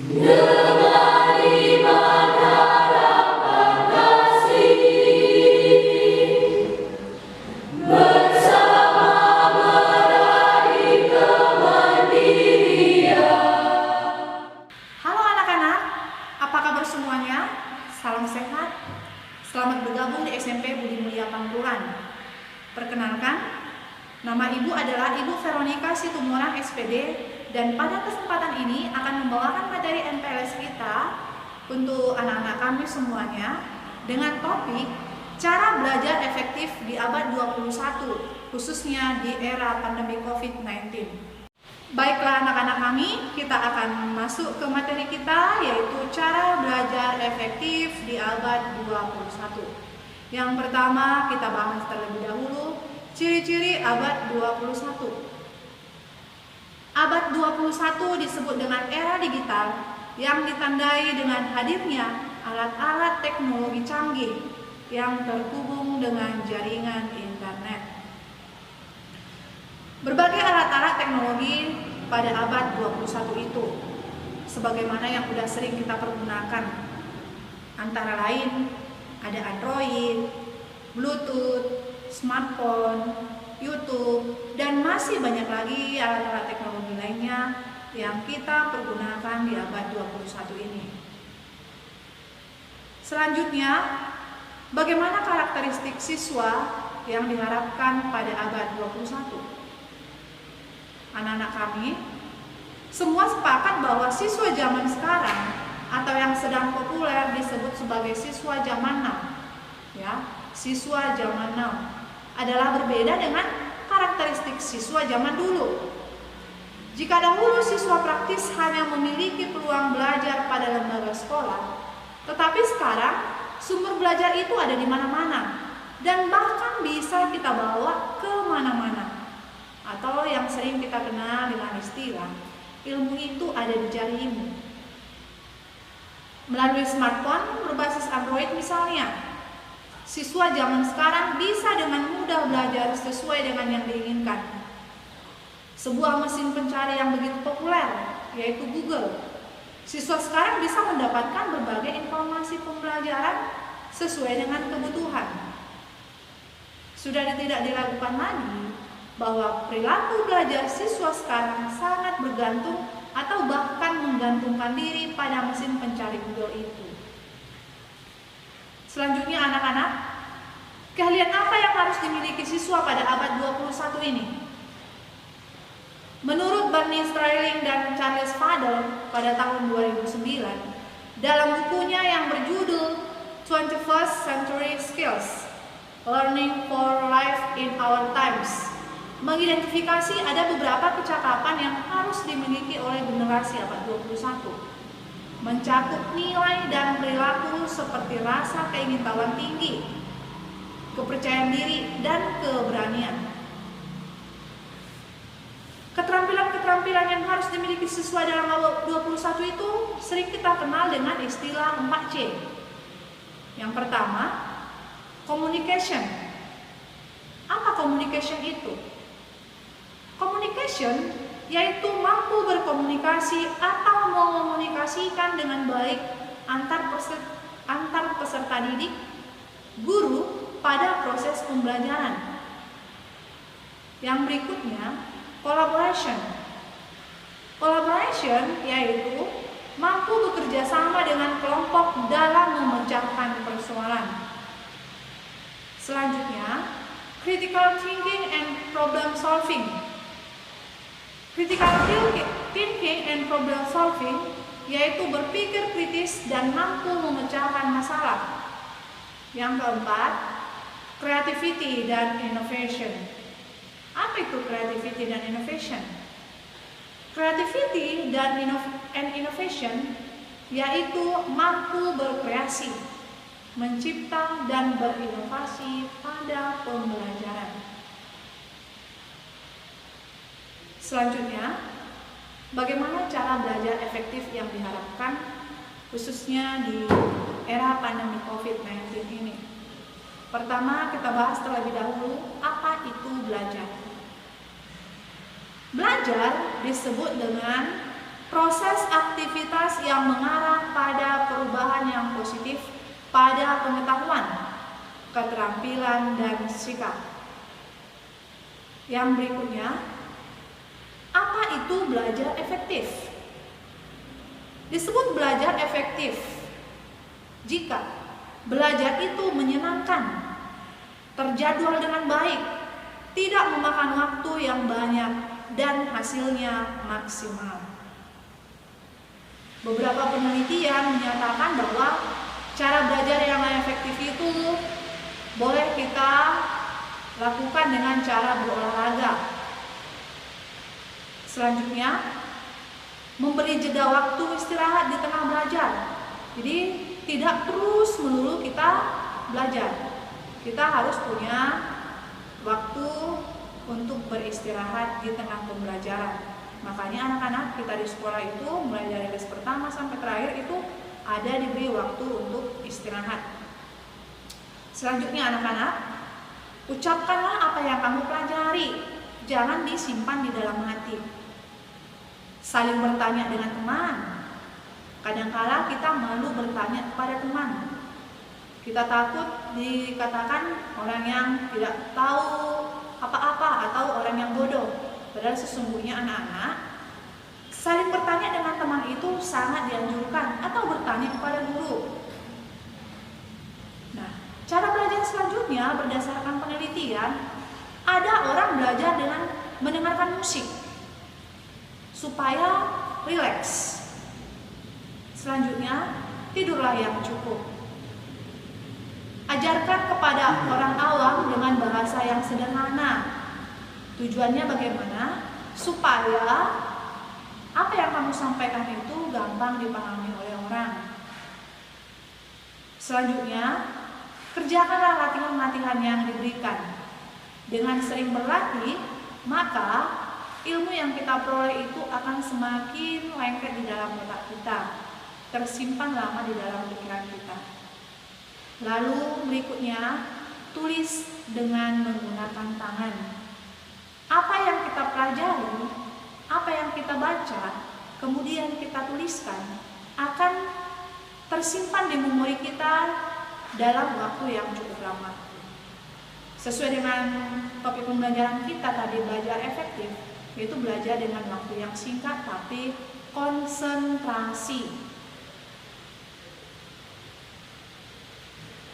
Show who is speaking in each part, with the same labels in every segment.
Speaker 1: Dengan iman harapan kasih, bersama meraih kemandirian.
Speaker 2: Halo anak-anak, apa kabar semuanya? Salam sehat. Selamat bergabung di SMP Budi Mulia Pangtulan. Perkenalkan, nama Ibu adalah Ibu Veronica Situmorang SPD, dan pada kesempatan ini akan membawakan materi MPLS kita untuk anak-anak kami semuanya dengan topik cara belajar efektif di abad 21, khususnya di era pandemi COVID-19. Baiklah anak-anak kami, kita akan masuk ke materi kita, yaitu cara belajar efektif di abad 21. Yang pertama kita bahas terlebih dahulu ciri-ciri abad 21. Abad 21 disebut dengan era digital yang ditandai dengan hadirnya alat-alat teknologi canggih yang terhubung dengan jaringan internet. Berbagai alat-alat teknologi pada abad 21 itu, sebagaimana yang sudah sering kita pergunakan, antara lain ada Android, Bluetooth, smartphone, YouTube, dan masih banyak lagi alat-alat teknologi lainnya yang kita pergunakan di abad 21 ini. Selanjutnya, bagaimana karakteristik siswa yang diharapkan pada abad 21? Anak-anak kami, semua sepakat bahwa siswa zaman sekarang atau yang sedang populer disebut sebagai siswa zaman now, siswa zaman now adalah berbeda dengan karakteristik siswa zaman dulu. Jika dahulu siswa praktis hanya memiliki peluang belajar pada lembaga sekolah, tetapi sekarang sumber belajar itu ada di mana-mana dan bahkan bisa kita bawa ke mana-mana, atau yang sering kita kenal dengan istilah ilmu itu ada di jarimu. Melalui smartphone berbasis Android misalnya, siswa zaman sekarang bisa dengan mudah belajar sesuai dengan yang diinginkan. Sebuah mesin pencari yang begitu populer, yaitu Google. Siswa sekarang bisa mendapatkan berbagai informasi pembelajaran sesuai dengan kebutuhan. Sudah tidak diragukan lagi bahwa perilaku belajar siswa sekarang sangat bergantung atau bahkan menggantungkan diri pada mesin pencari Google itu. Selanjutnya anak-anak, keahlian apa yang harus dimiliki siswa pada abad 21 ini? Menurut Barney Sterling dan Charles Fadel pada tahun 2009, dalam bukunya yang berjudul 21st Century Skills, Learning for Life in Our Times, mengidentifikasi ada beberapa kecakapan yang harus dimiliki oleh generasi abad 21. Mencakup nilai dan perilaku seperti rasa keingintahuan tinggi, kepercayaan diri, dan keberanian. Keterampilan-keterampilan yang harus dimiliki siswa dalam abad 21 itu sering kita kenal dengan istilah 4C. Yang pertama, communication. Apa communication itu? Communication yaitu mampu berkomunikasi atau mengomunikasikan dengan baik antar peserta didik, guru pada proses pembelajaran. Yang berikutnya, collaboration. Collaboration yaitu mampu bekerja sama dengan kelompok dalam memecahkan persoalan. Selanjutnya, critical thinking and problem solving. Critical thinking and problem solving yaitu berpikir kritis dan mampu memecahkan masalah. Yang keempat, creativity dan innovation. Apa itu creativity dan innovation? Creativity dan innovation yaitu mampu berkreasi, mencipta dan berinovasi pada pembelajaran. Selanjutnya, bagaimana cara belajar efektif yang diharapkan khususnya di era pandemi COVID-19 ini? Pertama, kita bahas terlebih dahulu apa itu belajar. Belajar disebut dengan proses aktivitas aktivitas yang mengarah pada perubahan yang positif pada pengetahuan, keterampilan, dan sikap. Yang berikutnya, apa itu belajar efektif? Disebut belajar efektif jika belajar itu menyenangkan, terjadwal dengan baik, tidak memakan waktu yang banyak, dan hasilnya maksimal. Beberapa penelitian menyatakan bahwa cara belajar yang efektif itu boleh kita lakukan dengan cara berolahraga. Selanjutnya, memberi jeda waktu istirahat di tengah belajar. Jadi tidak terus melulu kita belajar. Kita harus punya waktu untuk beristirahat di tengah pembelajaran. Makanya anak-anak kita di sekolah itu mulai dari les pertama sampai terakhir itu ada diberi waktu untuk istirahat. Selanjutnya anak-anak, ucapkanlah apa yang kamu pelajari. Jangan disimpan di dalam hati. Saling bertanya dengan teman. Kadangkala kita malu bertanya kepada teman. Kita takut dikatakan orang yang tidak tahu apa-apa atau orang yang bodoh. Padahal sesungguhnya anak-anak, saling bertanya dengan teman itu sangat dianjurkan, atau bertanya kepada guru. Nah, cara belajar selanjutnya berdasarkan penelitian, ada orang belajar dengan mendengarkan musik supaya rileks. Selanjutnya, tidurlah yang cukup. Ajarkan kepada orang awam dengan bahasa yang sederhana. Tujuannya bagaimana? Supaya apa yang kamu sampaikan itu gampang dipahami oleh orang. Selanjutnya, kerjakanlah latihan-latihan yang diberikan. Dengan sering berlatih, maka ilmu yang kita peroleh itu akan semakin lengket di dalam otak kita, tersimpan lama di dalam pikiran kita. Lalu berikutnya, tulis dengan menggunakan tangan. Apa yang kita pelajari, apa yang kita baca, kemudian kita tuliskan, akan tersimpan di memori kita dalam waktu yang cukup lama. Sesuai dengan topik pembelajaran kita tadi, belajar efektif, yaitu belajar dengan waktu yang singkat tapi konsentrasi.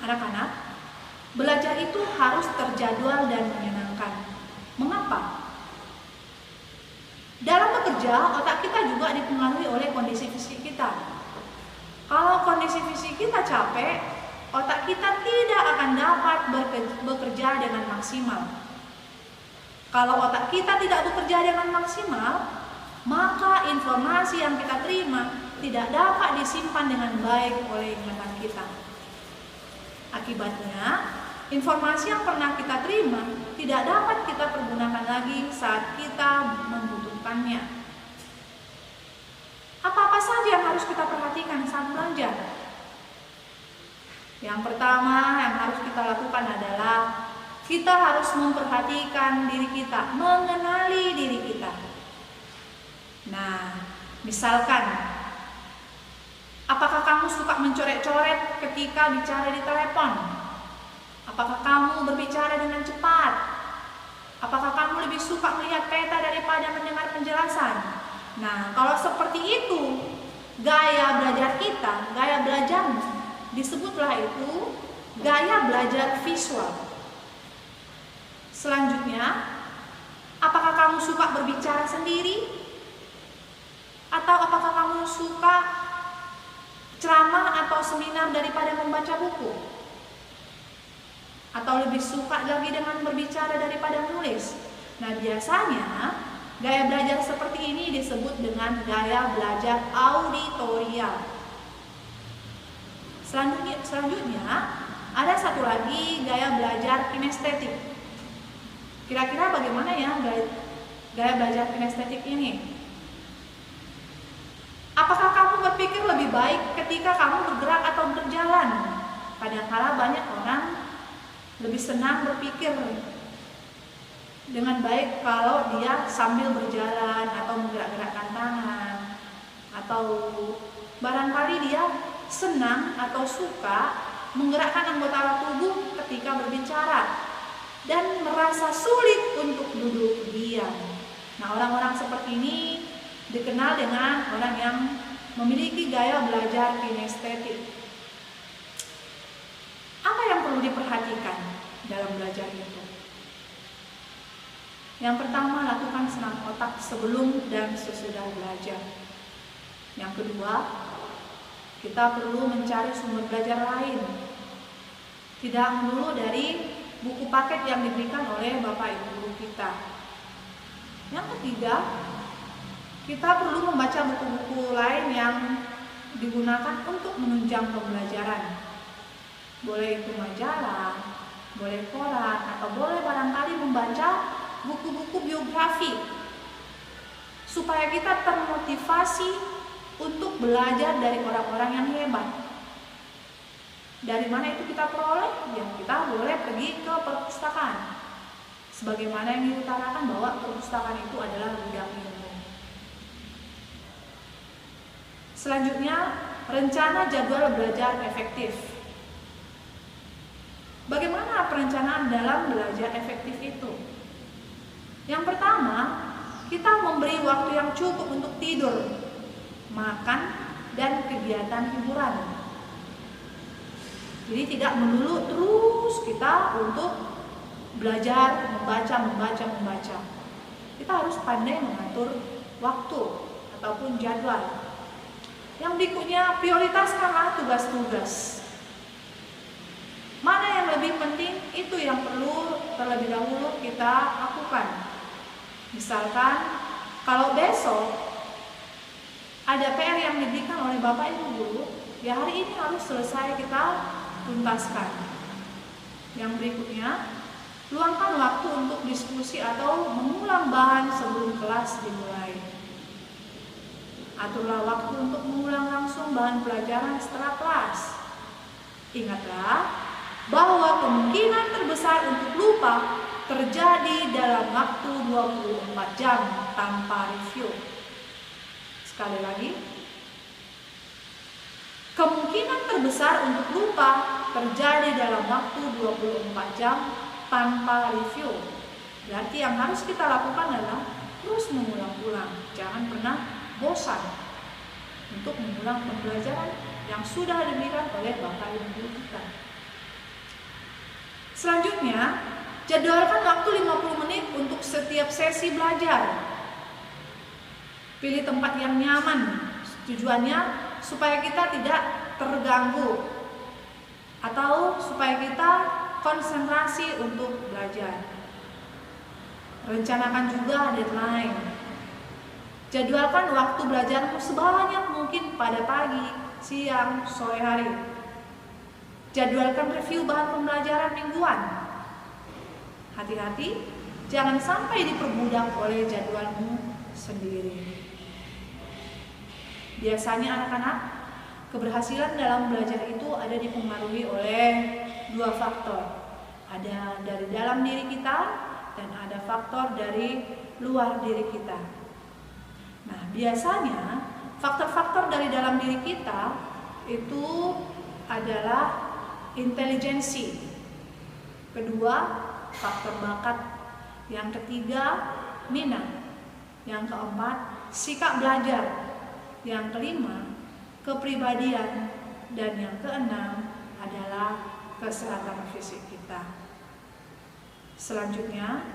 Speaker 2: Anak-anak, belajar itu harus terjadwal dan menyenangkan. Mengapa? Dalam bekerja, otak kita juga dipengaruhi oleh kondisi fisik kita. Kalau kondisi fisik kita capek, otak kita tidak akan dapat bekerja dengan maksimal. Kalau otak kita tidak bekerja dengan maksimal, maka informasi yang kita terima tidak dapat disimpan dengan baik oleh ingatan kita. Akibatnya, informasi yang pernah kita terima tidak dapat kita pergunakan lagi saat kita membutuhkannya. Apa-apa saja yang harus kita perhatikan saat belajar? Yang pertama yang harus kita lakukan adalah kita harus memperhatikan diri kita, mengenali diri kita. Nah, misalkan, apakah kamu suka mencoret-coret ketika bicara di telepon? Apakah kamu berbicara dengan cepat? Apakah kamu lebih suka melihat peta daripada mendengar penjelasan? Nah, kalau seperti itu, gaya belajar kita, gaya belajarmu, disebutlah itu gaya belajar visual. Selanjutnya, apakah kamu suka berbicara sendiri? Atau apakah kamu suka ceramah atau seminar daripada membaca buku? Atau lebih suka lagi dengan berbicara daripada menulis? Nah, biasanya gaya belajar seperti ini disebut dengan gaya belajar auditorial. Selanjutnya ada satu lagi gaya belajar kinestetik. Kira-kira bagaimana ya gaya belajar kinestetik ini? Apakah kamu berpikir lebih baik ketika kamu bergerak atau berjalan? Kadang-kala banyak orang lebih senang berpikir dengan baik kalau dia sambil berjalan atau menggerak-gerakkan tangan atau barangkali dia senang atau suka menggerakkan anggota tubuh ketika berbicara dan merasa sulit untuk duduk diam. Nah, orang-orang seperti ini dikenal dengan orang yang memiliki gaya belajar kinestetik. Apa yang perlu diperhatikan dalam belajar itu? Yang pertama, lakukan senam otak sebelum dan sesudah belajar. Yang kedua, kita perlu mencari sumber belajar lain. Tidak melulu dari buku paket yang diberikan oleh Bapak Ibu guru kita. Yang ketiga, kita perlu membaca buku-buku lain yang digunakan untuk menunjang pembelajaran. Boleh itu majalah, boleh koran, atau boleh barangkali membaca buku-buku biografi supaya kita termotivasi untuk belajar dari orang-orang yang hebat. Dari mana itu kita peroleh? Ya, kita boleh pergi ke perpustakaan. Sebagaimana yang diutarakan bahwa perpustakaan itu adalah gudang ilmu. Selanjutnya, rencana jadwal belajar efektif. Bagaimana perencanaan dalam belajar efektif itu? Yang pertama, kita memberi waktu yang cukup untuk tidur, makan, dan kegiatan hiburan. Jadi tidak melulu terus kita untuk belajar, membaca. Kita harus pandai mengatur waktu ataupun jadwal. Yang berikutnya, prioritaskanlah tugas-tugas. Mana yang lebih penting, itu yang perlu terlebih dahulu kita lakukan. Misalkan, kalau besok ada PR yang diberikan oleh Bapak Ibu guru, ya hari ini harus selesai kita tuntaskan. Yang berikutnya, luangkan waktu untuk diskusi atau mengulang bahan sebelum kelas dimulai. Aturlah waktu untuk mengulang langsung bahan pelajaran setelah kelas. Ingatlah bahwa kemungkinan terbesar untuk lupa terjadi dalam waktu 24 jam tanpa review. Sekali lagi, kemungkinan terbesar untuk lupa terjadi dalam waktu 24 jam tanpa review. Berarti yang harus kita lakukan adalah terus mengulang-ulang. Jangan pernah bosan untuk mengulang pembelajaran yang sudah diberikan oleh Bapak Ibu guru kita. Selanjutnya, jadwalkan waktu 50 menit untuk setiap sesi belajar. Pilih tempat yang nyaman. Tujuannya supaya kita tidak terganggu atau supaya kita konsentrasi untuk belajar. Rencanakan juga deadline. Jadwalkan waktu belajarmu sebanyak mungkin pada pagi, siang, sore hari. Jadwalkan review bahan pembelajaran mingguan. Hati-hati, jangan sampai diperbudak oleh jadwalmu sendiri. Biasanya anak-anak, keberhasilan dalam belajar itu ada dipengaruhi oleh dua faktor. Ada dari dalam diri kita dan ada faktor dari luar diri kita. Nah, biasanya faktor-faktor dari dalam diri kita itu adalah intelijensi. Kedua, faktor bakat. Yang ketiga, minat. Yang keempat, sikap belajar. Yang kelima, kepribadian. Dan yang keenam adalah kesehatan fisik kita. Selanjutnya,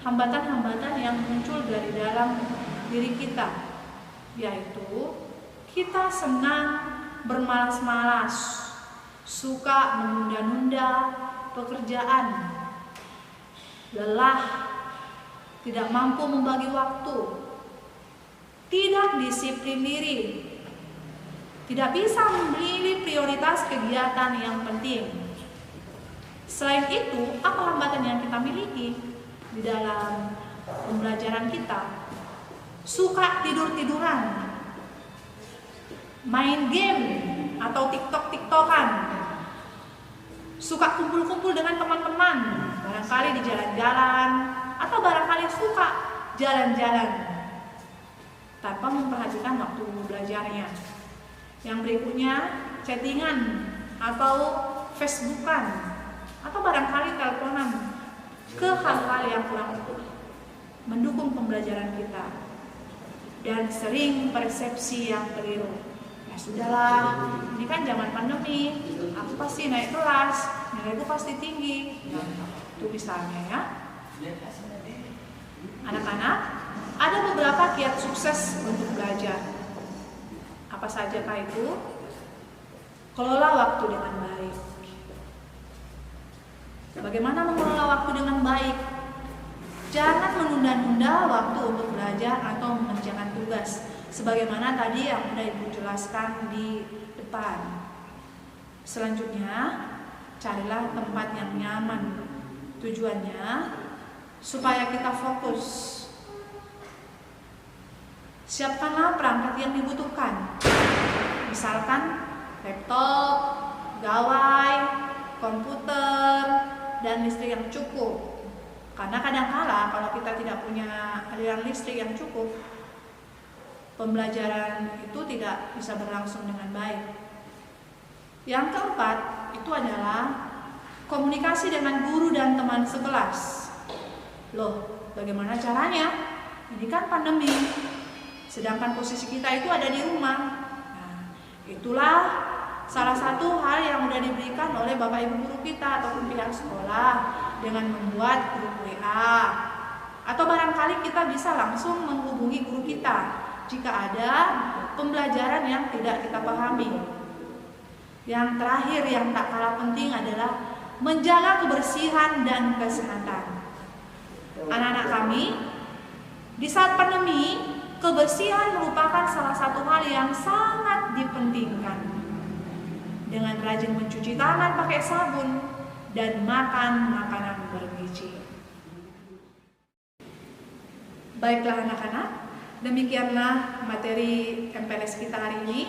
Speaker 2: hambatan-hambatan yang muncul dari dalam diri kita, yaitu kita senang bermalas-malas, suka menunda-nunda pekerjaan, lelah, tidak mampu membagi waktu, tidak disiplin diri, tidak bisa memilih prioritas kegiatan yang penting. Selain itu, apa hambatan yang kita miliki di dalam pembelajaran kita? Suka tidur-tiduran, main game atau tiktok-tiktokan, suka kumpul-kumpul dengan teman-teman, barangkali di jalan-jalan, atau barangkali suka jalan-jalan. tanpa memperhatikan waktu belajarnya. Yang berikutnya, chattingan atau Facebookan atau barangkali teleponan ke hal-hal yang kurang mendukung pembelajaran kita, dan sering persepsi yang keliru. Ya sudahlah, ini kan zaman pandemi, aku pasti naik kelas, nilaiku pasti tinggi. Itu misalnya ya. Anak-anak, ada beberapa kiat sukses untuk belajar. Apa sajakah itu? Kelola waktu dengan baik. Bagaimana mengelola waktu dengan baik? Jangan menunda-nunda waktu untuk belajar atau mengerjakan tugas, sebagaimana tadi yang sudah Ibu jelaskan di depan. Selanjutnya, carilah tempat yang nyaman. Tujuannya supaya kita fokus. Siapkanlah perangkat yang dibutuhkan, misalkan laptop, gawai, komputer, dan listrik yang cukup. Karena kadang-kala kalau kita tidak punya aliran listrik yang cukup, pembelajaran itu tidak bisa berlangsung dengan baik. Yang keempat, itu adalah komunikasi dengan guru dan teman sekelas. Loh, bagaimana caranya? Ini kan pandemi, sedangkan posisi kita itu ada di rumah. Nah, itulah salah satu hal yang sudah diberikan oleh Bapak Ibu guru kita ataupun pihak sekolah dengan membuat grup WA. Atau barangkali kita bisa langsung menghubungi guru kita jika ada pembelajaran yang tidak kita pahami. Yang terakhir yang tak kalah penting adalah menjaga kebersihan dan kesehatan. Anak-anak kami, di saat pandemi, kebersihan merupakan salah satu hal yang sangat dipentingkan. Dengan rajin mencuci tangan pakai sabun dan makan makanan bergizi. Baiklah anak-anak, demikianlah materi MPLS kita hari ini.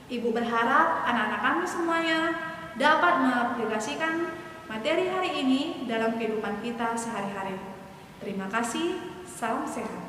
Speaker 2: Ibu berharap anak-anak kami semuanya dapat mengaplikasikan materi hari ini dalam kehidupan kita sehari-hari. Terima kasih, salam sehat.